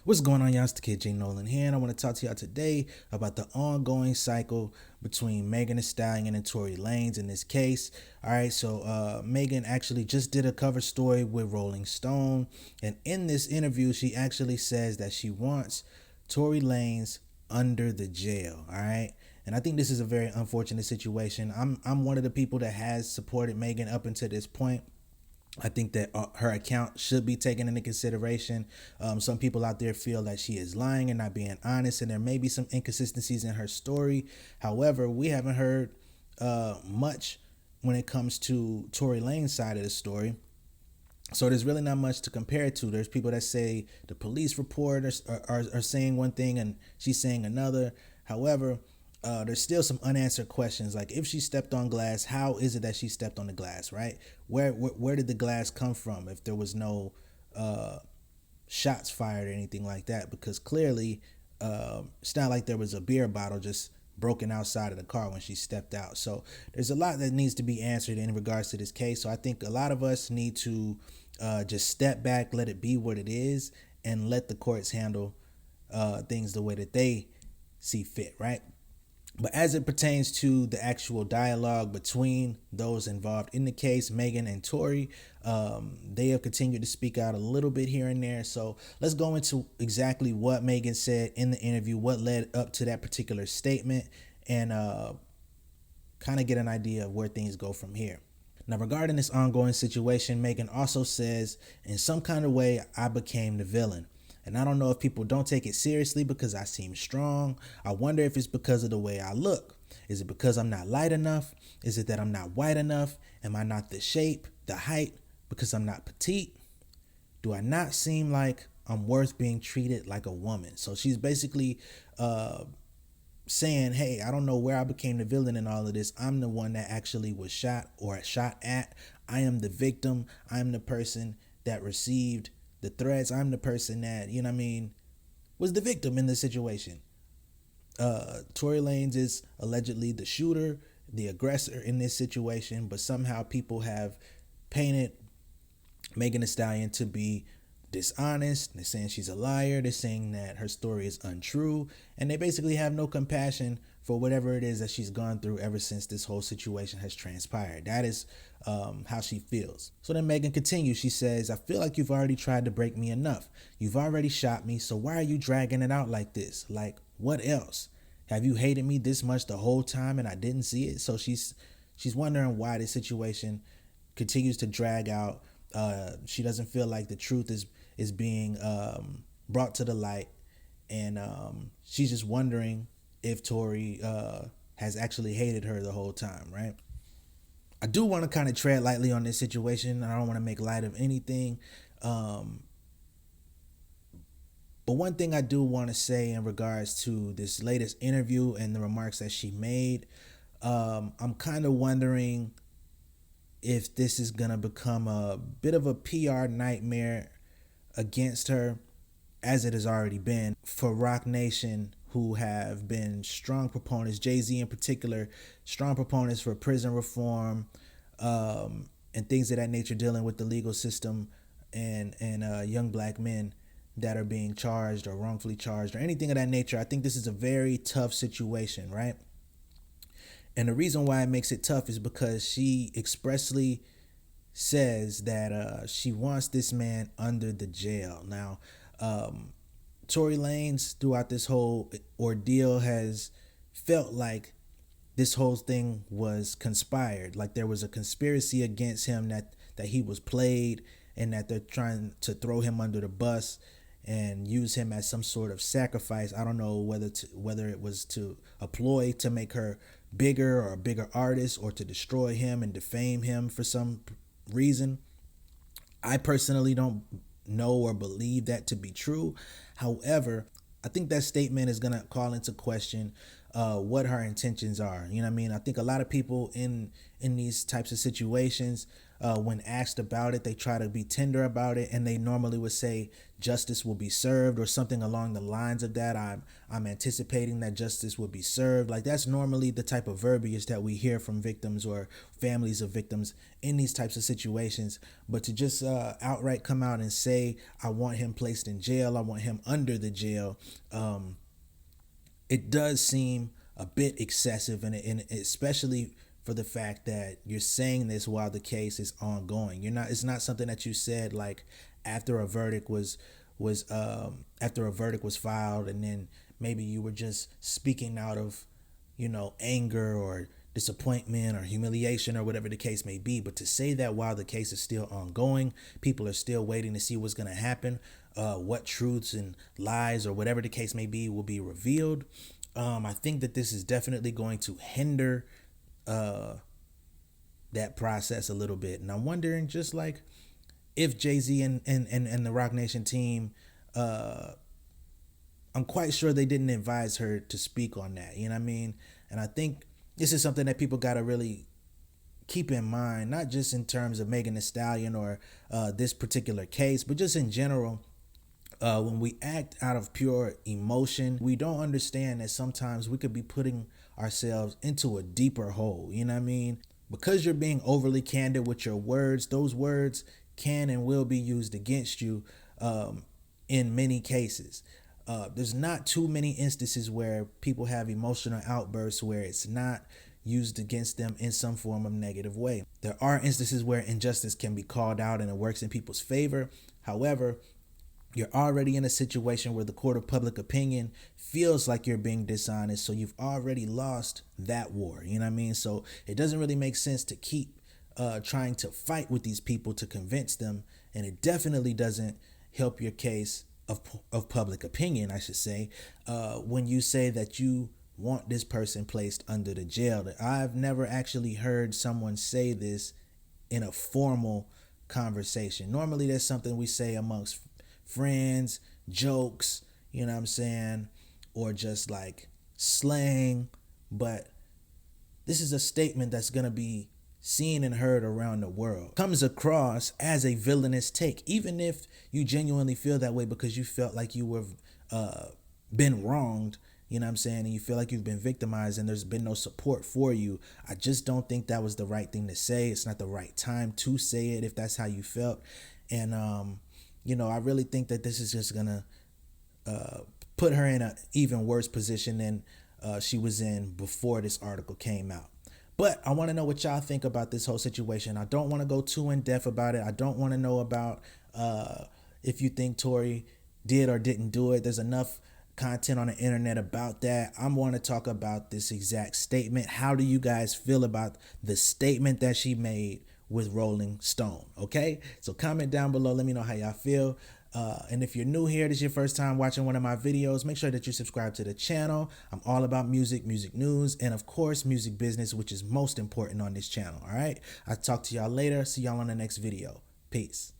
What's going on, y'all? It's the kid J Nolan here, and I want to talk to y'all today about the ongoing cycle between Megan Thee Stallion and Tory Lanez in this case. All right, so Megan actually just did a cover story with Rolling Stone, and in this interview, she actually says that she wants Tory Lanez under the jail. All right. And I think this is a very unfortunate situation. I'm one of the people that has supported Megan up until this point. I think that her account should be taken into consideration. Some people out there feel that she is lying and not being honest, and there may be some inconsistencies in her story. However, we haven't heard much when it comes to Tory Lanez's side of the story. So there's really not much to compare it to. There's people that say the police report are saying one thing and she's saying another. However, there's still some unanswered questions, like if she stepped on glass, how is it that she stepped on the glass, right? Where did the glass come from if there was no shots fired or anything like that? Because clearly it's not like there was a beer bottle just broken outside of the car when she stepped out. So there's a lot that needs to be answered in regards to this case. So I think a lot of us need to just step back, let it be what it is, and let the courts handle things the way that they see fit, right? But as it pertains to the actual dialogue between those involved in the case, Megan and Tory, they have continued to speak out a little bit here and there. So let's go into exactly what Megan said in the interview, what led up to that particular statement, and kind of get an idea of where things go from here. Now, regarding this ongoing situation, Megan also says, in some kind of way, I became the villain. And I don't know if people don't take it seriously because I seem strong. I wonder if it's because of the way I look. Is it because I'm not light enough? Is it that I'm not white enough? Am I not the shape, the height, because I'm not petite? Do I not seem like I'm worth being treated like a woman? So she's basically saying, hey, I don't know where I became the villain in all of this. I'm the one that actually was shot or shot at. I am the victim. I'm the person that received the threats. I'm the person that, was the victim in the situation. Tory Lanez is allegedly the shooter, the aggressor in this situation, but somehow people have painted Megan Thee Stallion to be dishonest. They're saying she's a liar. They're saying that her story is untrue, and they basically have no compassion for whatever it is that she's gone through ever since this whole situation has transpired. That is how she feels. So then Megan continues. She says, I feel like you've already tried to break me enough. You've already shot me, so why are you dragging it out like this? Like, what else? Have you hated me this much the whole time and I didn't see it? So she's wondering why this situation continues to drag out. She doesn't feel like the truth is being brought to the light, and she's just wondering if Tory has actually hated her the whole time, right? I do want to kind of tread lightly on this situation. I don't want to make light of anything. But one thing I do want to say in regards to this latest interview and the remarks that she made, I'm kind of wondering if this is going to become a bit of a PR nightmare against her, as it has already been for Roc Nation, who have been strong proponents, Jay-Z in particular, strong proponents for prison reform and things of that nature, dealing with the legal system and young black men that are being charged or wrongfully charged or anything of that nature. I think this is a very tough situation, right? And the reason why it makes it tough is because she expressly says that she wants this man under the jail. Now, Tory Lanez throughout this whole ordeal has felt like this whole thing was conspired, like there was a conspiracy against him, that he was played, and that they're trying to throw him under the bus and use him as some sort of sacrifice. I don't know whether it was to a ploy to make her bigger or a bigger artist, or to destroy him and defame him for some reason. I personally don't know or believe that to be true. However, I think that statement is going to call into question what her intentions are. You know what I mean? I think a lot of people in these types of situations when asked about it, they try to be tender about it, and they normally would say justice will be served or something along the lines of that. I'm anticipating that justice will be served. Like, that's normally the type of verbiage that we hear from victims or families of victims in these types of situations. But to just outright come out and say, I want him placed in jail, I want him under the jail, it does seem a bit excessive, and especially for the fact that you're saying this while the case is ongoing. It's not something that you said like after a verdict was filed, and then maybe you were just speaking out of, anger or disappointment or humiliation or whatever the case may be. But to say that while the case is still ongoing, people are still waiting to see what's going to happen, what truths and lies or whatever the case may be will be revealed. I think that this is definitely going to hinder that process a little bit. And I'm wondering, just like, if Jay-Z and the Roc Nation team, I'm quite sure they didn't advise her to speak on that. You know what I mean? And I think this is something that people got to really keep in mind, not just in terms of Megan Thee Stallion or this particular case, but just in general. When we act out of pure emotion, we don't understand that sometimes we could be putting ourselves into a deeper hole. You know what I mean? Because you're being overly candid with your words, those words can and will be used against you in many cases. There's not too many instances where people have emotional outbursts where it's not used against them in some form of negative way. There are instances where injustice can be called out and it works in people's favor. However, you're already in a situation where the court of public opinion feels like you're being dishonest, so you've already lost that war. You know what I mean? So it doesn't really make sense to keep trying to fight with these people to convince them, and it definitely doesn't help your case of public opinion, I should say, when you say that you want this person placed under the jail. I've never actually heard someone say this in a formal conversation. Normally that's something we say amongst friends, jokes, you know what I'm saying, or just like slang. But this is a statement that's going to be seen and heard around the world. Comes across as a villainous take, even if you genuinely feel that way because you felt like you were been wronged, you know what I'm saying, and you feel like you've been victimized and there's been no support for you. I just don't think that was the right thing to say. It's not the right time to say it if that's how you felt. And I really think that this is just gonna put her in an even worse position than she was in before this article came out. But I want to know what y'all think about this whole situation. I don't want to go too in depth about it. I don't want to know about if you think Tory did or didn't do it. There's enough content on the internet about that. I want to talk about this exact statement. How do you guys feel about the statement that she made with Rolling Stone? Okay, so comment down below, let me know how y'all feel. And if you're new here, this is your first time watching one of my videos, make sure that you subscribe to the channel. I'm all about music news, and of course music business, which is most important on this channel. All right, I'll talk to y'all later. See y'all on the next video. Peace.